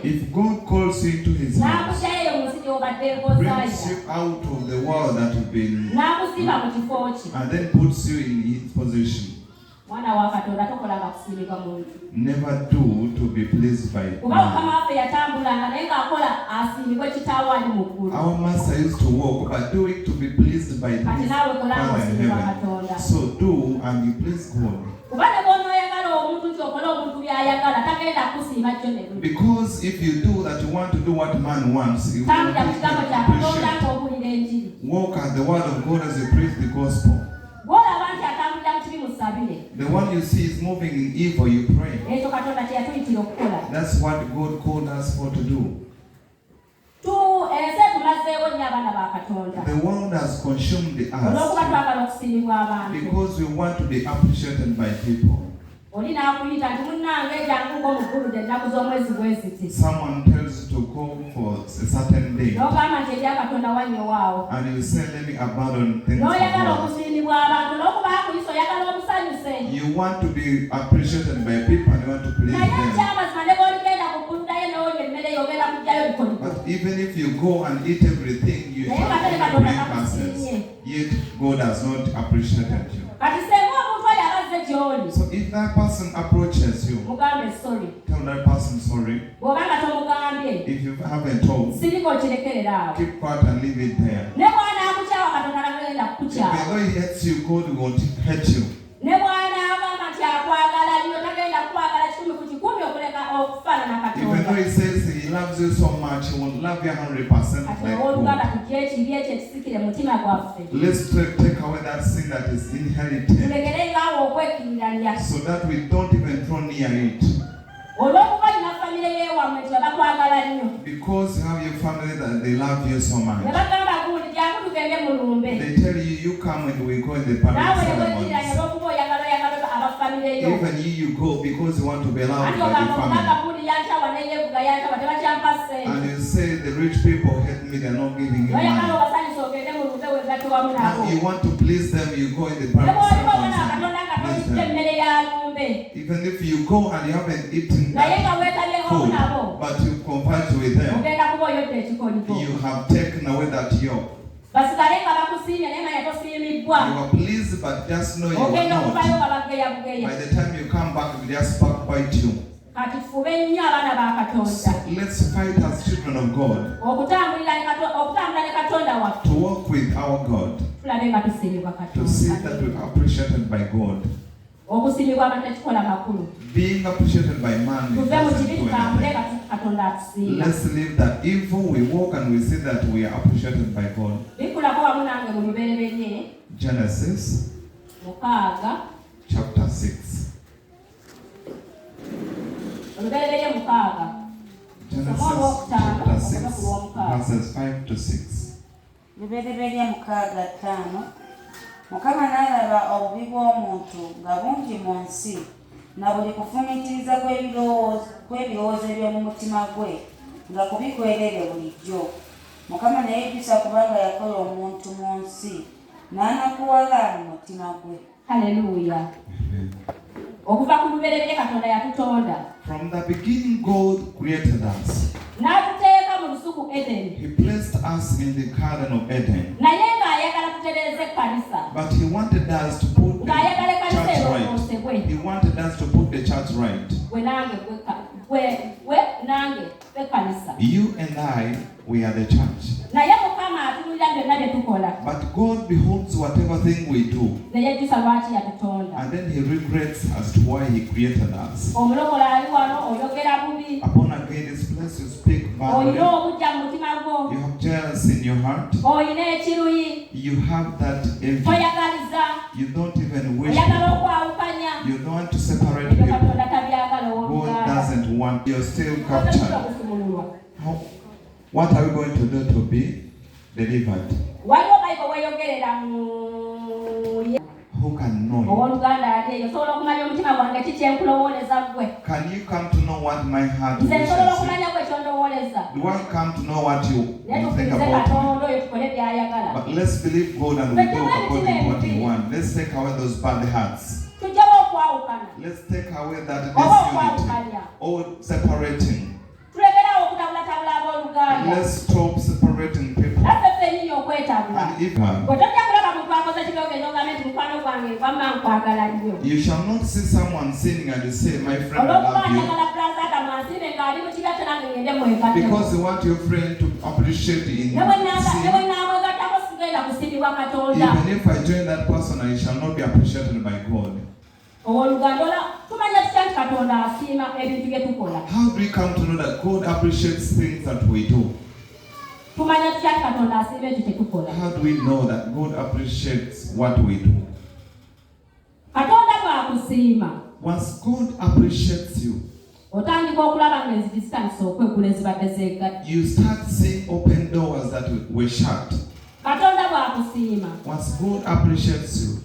If God calls you into his house, brings you out of the world that you've been, and then puts you in his position, never do to be pleased by man. Our master used to walk, but do it to be pleased by his Father in heaven. So do and you please God. Because if you do that, you want to do what man wants, you will appreciate. Walk at the word of God as you preach the gospel. The one you see is moving in evil, you pray. That's what God called us for to do. The world has consumed the earth because we want to be appreciated by people. Someone tells you to go for a certain day, and you say, let me abandon things for God. You want to be appreciated by people and you want to please them. But even if you go and eat everything, you shall bring ourselves. Yet God has not appreciated you. So if that person approaches you, tell that person sorry. If you haven't told, keep quiet and leave it there. Even though he hates you, God won't hate you. Even though he says he loves you so much, he won't love you 100% like God. Let's take away that sin that is inherited, so that we don't even draw near it. Because you have your family that they love you so much. They tell you, you come and we go in the parents' ceremonies. Even you go because you want to be allowed by the family. And you say the rich people hate me, they're not giving you money. Now you want to please them, you go in the parents' ceremonies. Even if you go and you haven't eaten that food, but you converse with them, you have taken away that yoke. You are pleased, but just know you are not. By the time you come back, they just backbite you. So let's fight as children of God to walk with our God, to see that we are appreciated by God. Being appreciated by man doesn't do anything. Let's leave that evil. We walk and we see that we are appreciated by God. Genesis chapter 6. Genesis chapter 6 verses 5 to 6. Mukama n'alaba obubi bw'omuntu nga bungi mu nsi, na buli kufumitiriza kw'ebirowoozo eby'omu mutima gwe nga kubikwerere bulijjo. Mukama ne yejjusa kubanga yakola omuntu mu nsi, n'anakuwala mu mutima gwe. Hallelujah. Okuva ku lubereberye Katonda yatutonda. From the beginning God created us. N'atuteeka mu lusuku Eden. He placed us in the Garden of Eden. Naye ng'ayagala tutereeze ekkanisa. But he wanted us to put the church right. He wanted us to put the church right. You and I, we are the church. But God beholds whatever thing we do. And then he regrets as to why he created us. Upon again this place you speak badly. You have jealousy in your heart. You have that envy. You don't even wish people. You don't want to separate people. God doesn't want. You're still captured. What are we going to do to be delivered? Who can know you? Can you come to know what my heart wishes? Do I come to know what you think about me? But let's believe God and we do according to what He wants. Let's take away those bad hearts. Let's take away that disunity or separating. Let's stop separating people. And if you shall not see someone sinning and you say, my friend, I love you. Because you want your friend to appreciate in sin. Even if I join that person, I shall not be appreciated by God. How do we come to know that God appreciates things that we do? How do we know that God appreciates what we do? Once God appreciates you, you start seeing open doors that were shut. Once God appreciates you,